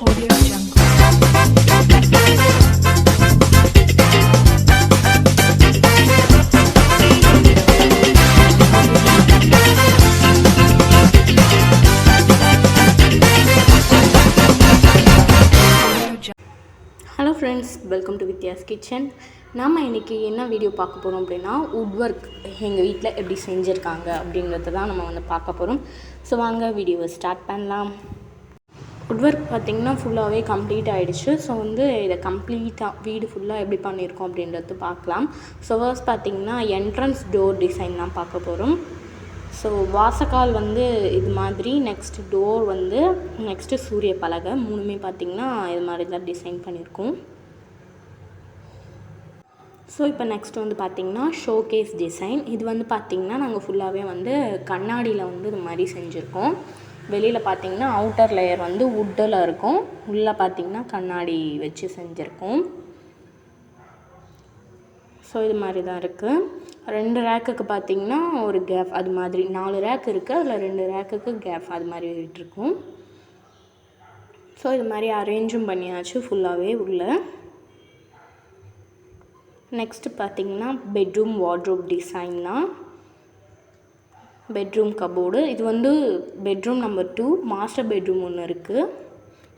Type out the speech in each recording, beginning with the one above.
Audio Jungle. Hello friends, welcome to Vidya's kitchen. நம்ம இன்றைக்கி என்ன வீடியோ பார்க்க போகிறோம் அப்படின்னா, வுட் ஒர்க் எங்கள் வீட்டில் எப்படி செஞ்சுருக்காங்க அப்படின்றத தான் நம்ம பார்க்க போகிறோம். ஸோ வாங்க வீடியோவை ஸ்டார்ட் பண்ணலாம். வுட் ஒர்க் பார்த்திங்கன்னா ஃபுல்லாகவே கம்ப்ளீட் ஆகிடுச்சு. ஸோ இதை கம்ப்ளீட்டாக வீடு ஃபுல்லாக எப்படி பண்ணியிருக்கோம் அப்படின்றது பார்க்கலாம். ஸோ ஃபர்ஸ்ட் பார்த்திங்கன்னா என்ட்ரன்ஸ் டோர் டிசைன் தான் பார்க்க போகிறோம். ஸோ வாசக்கால் இது மாதிரி, நெக்ஸ்ட்டு டோர் நெக்ஸ்ட்டு சூரிய பலகை மூணுமே பார்த்திங்கன்னா இது மாதிரி தான் டிசைன் பண்ணியிருக்கோம். ஸோ இப்போ நெக்ஸ்ட் பார்த்திங்கன்னா ஷோகேஸ் டிசைன். இது பார்த்திங்கன்னா நாங்கள் ஃபுல்லாகவே கண்ணாடியில் இது மாதிரி செஞ்சுருக்கோம். வெளியில் பார்த்திங்கன்னா அவுட்டர் லேயர் வுட்டில் இருக்கும், உள்ளே பார்த்திங்கன்னா கண்ணாடி வச்சு செஞ்சுருக்கோம். ஸோ இது மாதிரி தான் இருக்குது. 2 ரேக்குக்கு பார்த்திங்கன்னா ஒரு கேப், அது மாதிரி 4 ரேக் இருக்குது, அதில் 2 ரேக்குக்கு கேப் அது மாதிரி விட்டுருக்கும். ஸோ இது மாதிரி அரேஞ்சும் பண்ணியாச்சு ஃபுல்லாகவே உள்ள. நெக்ஸ்ட்டு பார்த்திங்கன்னா பெட்ரூம் வார்ட்ரோப் டிசைன் தான். பெட்ரூம் கபோர்டு இது பெட்ரூம் நம்பர் 2, மாஸ்டர் பெட்ரூம் ஒன்று இருக்குது.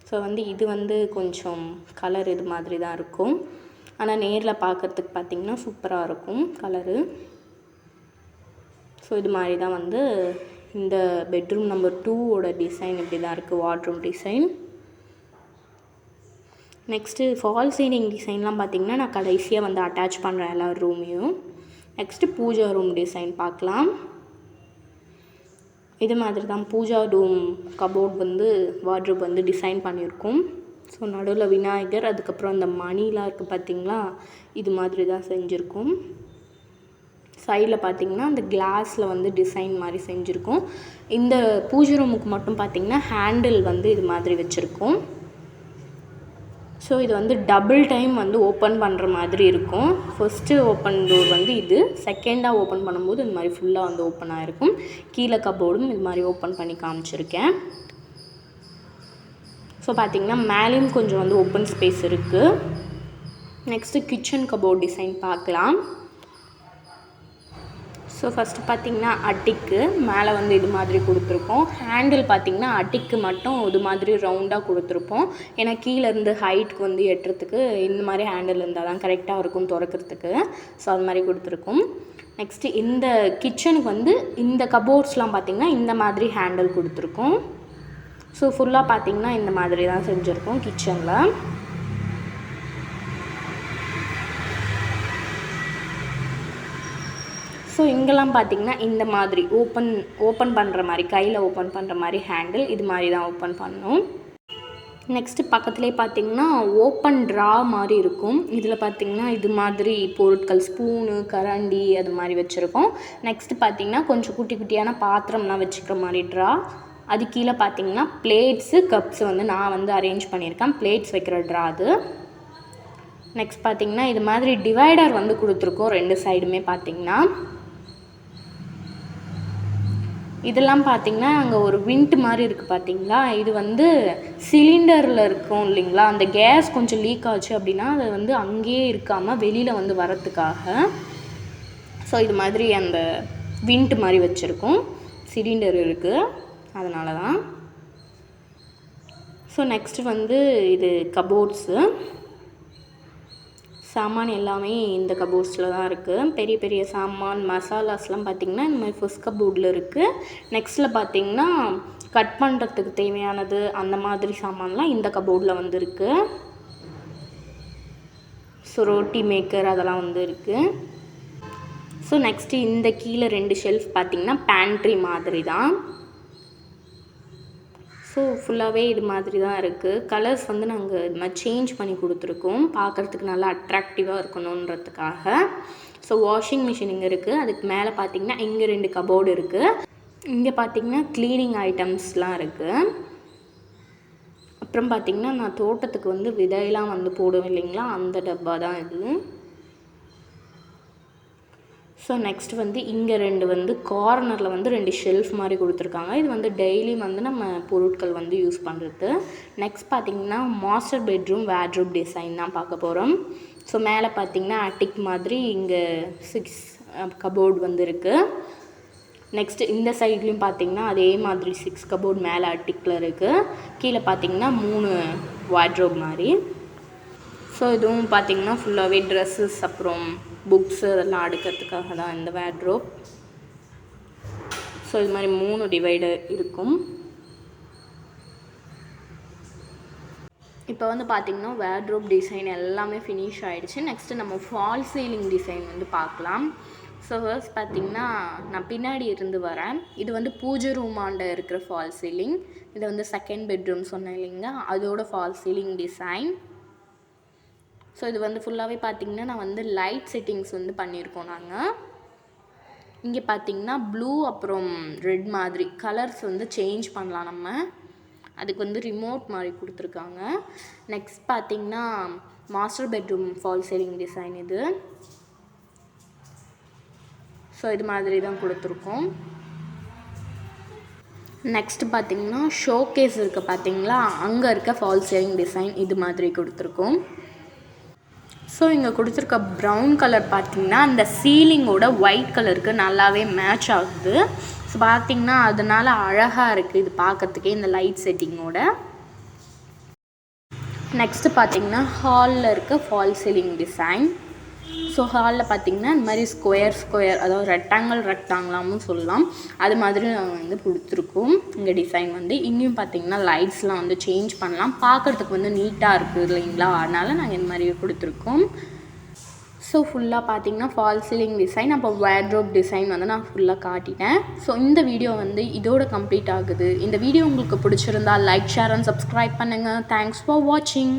ஸோ இது கொஞ்சம் கலர் இது மாதிரி தான் இருக்கும், ஆனால் நேரில் பார்க்குறதுக்கு பார்த்திங்கன்னா சூப்பராக இருக்கும் கலரு. ஸோ இது மாதிரி தான் இந்த பெட்ரூம் நம்பர் 2ஓட டிசைன் இப்படி தான் இருக்குது, wardrobe design. Next false ceiling டிசைன்லாம் பார்த்திங்கன்னா நான் கடைசியாக அட்டாச் பண்ணுறேன் எல்லா ரூமையும். நெக்ஸ்ட்டு பூஜா ரூம் டிசைன் பார்க்கலாம். இது மாதிரி தான் pooja room cupboard wardrobe design பண்ணியிருக்கோம். ஸோ நடுவில் விநாயகர், அதுக்கப்புறம் அந்த மணிலாம் இருக்குது பார்த்திங்களா, இது மாதிரி தான் செஞ்சுருக்கோம். சைடில் பார்த்திங்கன்னா அந்த கிளாஸில் டிசைன் மாதிரி செஞ்சுருக்கோம். இந்த பூஜை ரூமுக்கு மட்டும் பார்த்திங்கன்னா ஹேண்டில் இது மாதிரி வச்சுருக்கோம். ஸோ இது டபுள் டைம் ஓப்பன் பண்ணுற மாதிரி இருக்கும். ஃபஸ்ட்டு ஓப்பன் டோர் இது, செகண்டாக ஓப்பன் பண்ணும்போது இது மாதிரி ஃபுல்லாக ஓப்பன் ஆகிருக்கும். கீழே கபோர்டும் இது மாதிரி ஓப்பன் பண்ணி காமிச்சிருக்கேன். ஸோ பார்த்திங்கன்னா மேலேயும் கொஞ்சம் ஓப்பன் ஸ்பேஸ் இருக்குது. நெக்ஸ்ட்டு கிச்சன் கபோர்ட் டிசைன் பார்க்கலாம். ஸோ ஃபஸ்ட்டு பார்த்திங்கன்னா அட்டிக்கு மேலே இது மாதிரி கொடுத்துருக்கோம். ஹேண்டில் பார்த்திங்கன்னா அட்டிக்கு மட்டும் இது மாதிரி ரவுண்டாக கொடுத்துருப்போம். ஏன்னா கீழேருந்து ஹைட்டுக்கு எட்டுறதுக்கு இந்த மாதிரி ஹேண்டில் இருந்தால் தான் கரெக்டாக இருக்கும் திறக்கிறதுக்கு. ஸோ அது மாதிரி கொடுத்துருக்கோம். நெக்ஸ்ட்டு இந்த கிச்சனுக்கு இந்த கபோர்ட்ஸ்லாம் பார்த்திங்கன்னா இந்த மாதிரி ஹேண்டில் கொடுத்துருக்கோம். ஸோ ஃபுல்லாக பார்த்திங்கன்னா இந்த மாதிரி தான் செஞ்சுருக்கோம் கிச்சனில். ஸோ இங்கெல்லாம் பார்த்திங்கன்னா இந்த மாதிரி ஓப்பன் பண்ணுற மாதிரி, கையில் ஓப்பன் பண்ணுற மாதிரி ஹேண்டில் இது மாதிரி தான் ஓப்பன் பண்ணணும். நெக்ஸ்ட்டு பக்கத்துலேயே பார்த்திங்கன்னா ஓப்பன் ட்ரா மாதிரி இருக்கும். இதில் பார்த்திங்கன்னா இது மாதிரி பொருட்கள், ஸ்பூனு, கரண்டி அது மாதிரி வச்சுருக்கோம். நெக்ஸ்ட்டு பார்த்திங்கன்னா கொஞ்சம் குட்டி குட்டியான பாத்திரம்லாம் வச்சுக்கிற மாதிரி ட்ரா. அது கீழே பார்த்திங்கன்னா பிளேட்ஸு, கப்ஸ் நான் அரேஞ்ச் பண்ணியிருக்கேன், பிளேட்ஸ் வைக்கிற ட்ரா அது. நெக்ஸ்ட் பார்த்திங்கன்னா இது மாதிரி டிவைடர் கொடுத்துருக்கோம் 2 சைடுமே பார்த்திங்கன்னா. இதெல்லாம் பார்த்திங்கன்னா அங்கே ஒரு விண்ட் மாதிரி இருக்குது பார்த்திங்களா, இது சிலிண்டரில் இருக்கும் இல்லைங்களா, அந்த கேஸ் கொஞ்சம் லீக் ஆச்சு அப்படின்னா அது அங்கேயே இருக்காமல் வெளியில் வரத்துக்காக. ஸோ இது மாதிரி அந்த விண்ட் மாதிரி வச்சுருக்கோம், சிலிண்டர் இருக்குது அதனால தான். ஸோ நெக்ஸ்ட்டு இது கபோர்ட்ஸு சாமான் எல்லாமே இந்த கபோர்ட்ஸில் தான் இருக்குது. பெரிய பெரிய சாமான், மசாலாஸ்லாம் பார்த்திங்கன்னா இந்த மாதிரி ஃபர்ஸ்ட் கபோர்டில் இருக்குது. நெக்ஸ்ட்டில் பார்த்திங்கன்னா கட் பண்ணுறதுக்கு தேவையானது அந்த மாதிரி சாமான்லாம் இந்த கபோர்டில் இருக்குது. ஸோ ரோட்டி மேக்கர் அதெல்லாம் இருக்குது. ஸோ நெக்ஸ்ட்டு இந்த கீழே 2 ஷெல்ஃப் பார்த்திங்கன்னா பேண்ட்ரி மாதிரி தான். ஸோ ஃபுல்லாகவே இது மாதிரி தான் இருக்குது. கலர்ஸ் நாங்கள் இது மாதிரி சேஞ்ச் பண்ணி கொடுத்துருக்கோம், பார்க்குறதுக்கு நல்லா அட்ராக்டிவாக இருக்கணுன்றதுக்காக. ஸோ வாஷிங் மிஷின் இங்கே இருக்குது. அதுக்கு மேலே பார்த்திங்கன்னா இங்கே 2 கபோர்டு இருக்குது. இங்கே பார்த்திங்கன்னா க்ளீனிங் ஐட்டம்ஸ்லாம் இருக்குது. அப்புறம் பார்த்திங்கன்னா நான் தோட்டத்துக்கு விதையெல்லாம் போடுவேன் இல்லைங்களா, அந்த டப்பா தான் இது. ஸோ ஸோ நெக்ஸ்ட் வந்து இங்கே 2 வந்து கார்னரில் வந்து 2 ஷெல்ஃப் மாதிரி கொடுத்துருக்காங்க. இது வந்து டெய்லி வந்து நம்ம பொருட்கள் வந்து யூஸ் பண்ணுறது. நெக்ஸ்ட் பார்த்திங்கன்னா மாஸ்டர் பெட்ரூம் வார்ட்ரோப் டிசைன் தான் பார்க்க போகிறோம். ஸோ மேலே பார்த்திங்கன்னா அட்டிக் மாதிரி இங்கே 6 கபோர்டு வந்து இருக்குது. நெக்ஸ்ட்டு இந்த சைட்லேயும் பார்த்திங்கன்னா அதே மாதிரி 6 கபோர்டு மேலே அட்டிக்கில் இருக்குது. கீழே பார்த்திங்கன்னா 3 வார்ட்ரோப் மாதிரி. ஸோ இதுவும் பார்த்திங்கன்னா ஃபுல்லாகவே ட்ரெஸ்ஸஸ் அப்புறம் புக்ஸு அதெல்லாம் அடுக்கிறதுக்காக தான் இந்த வார்ட்ரோப். ஸோ இது மாதிரி 3 டிவைடர் இருக்கும். இப்போ வந்து பார்த்திங்கன்னா வார்ட்ரோப் டிசைன் எல்லாமே ஃபினிஷ் ஆகிடுச்சு. நெக்ஸ்ட்டு நம்ம ஃபால் சீலிங் டிசைன் வந்து பார்க்கலாம். ஸோ ஃபர்ஸ்ட் பார்த்திங்கன்னா நான் பின்னாடி இருந்து வரேன். இது வந்து பூஜை ரூமாண்ட இருக்கிற ஃபால் சீலிங். இது வந்து செகண்ட் பெட்ரூம் சொன்னேன் இல்லைங்களா, அதோட ஃபால் சீலிங் டிசைன். ஸோ இது வந்து ஃபுல்லாகவே பார்த்திங்கன்னா நான் வந்து லைட் செட்டிங்ஸ் வந்து பண்ணியிருக்கோம் நாங்கள். இங்கே பார்த்திங்கன்னா ப்ளூ அப்புறம் ரெட் மாதிரி கலர்ஸ் வந்து சேஞ்ச் பண்ணலாம் நம்ம. அதுக்கு வந்து ரிமோட் மாதிரி கொடுத்துருக்காங்க. நெக்ஸ்ட் பார்த்திங்கன்னா master bedroom fall ceiling design இது. ஸோ இது மாதிரி தான் கொடுத்துருக்கோம். நெக்ஸ்ட் பார்த்திங்கன்னா ஷோகேஸ் இருக்குது பார்த்திங்களா, அங்கே இருக்க ஃபால் சீலிங் டிசைன் இது மாதிரி கொடுத்துருக்கோம். ஸோ இங்கே கொடுத்துருக்க ப்ரௌன் கலர் பார்த்திங்கன்னா அந்த சீலிங்கோட ஒயிட் கலருக்கு நல்லாவே மேட்ச் ஆகுது. ஸோ பார்த்திங்கன்னா அதனால் அழகாக இருக்குது இது பார்க்குறதுக்கே இந்த லைட் செட்டிங்கோட. நெக்ஸ்ட்டு பார்த்திங்கன்னா ஹாலில் இருக்க ஃபால் சீலிங் டிசைன். ஸோ ஹாலில் பார்த்திங்கன்னா இந்த மாதிரி ஸ்கொயர் அதாவது ரெக்டாங்கிளாகவும் சொல்லலாம், அது மாதிரி நாங்கள் வந்து கொடுத்துருக்கோம். இங்கே டிசைன் வந்து இங்கேயும் பார்த்திங்கன்னா லைட்ஸ்லாம் வந்து சேஞ்ச் பண்ணலாம், பார்க்குறதுக்கு வந்து நீட்டாக இருக்குது இல்லைங்களா, அதனால் நாங்கள் இந்த மாதிரி கொடுத்துருக்கோம். ஸோ ஃபுல்லாக பார்த்திங்கன்னா ஃபால் சீலிங் டிசைன் அப்போ வார்ட்ரோப் டிசைன் வந்து நான் ஃபுல்லாக காட்டிட்டேன். ஸோ இந்த வீடியோ வந்து இதோட கம்ப்ளீட் ஆகுது. இந்த வீடியோ உங்களுக்கு பிடிச்சிருந்தா லைக், ஷேர் அண்ட் சப்ஸ்கிரைப் பண்ணுங்கள். தேங்க்ஸ் ஃபார் வாட்சிங்.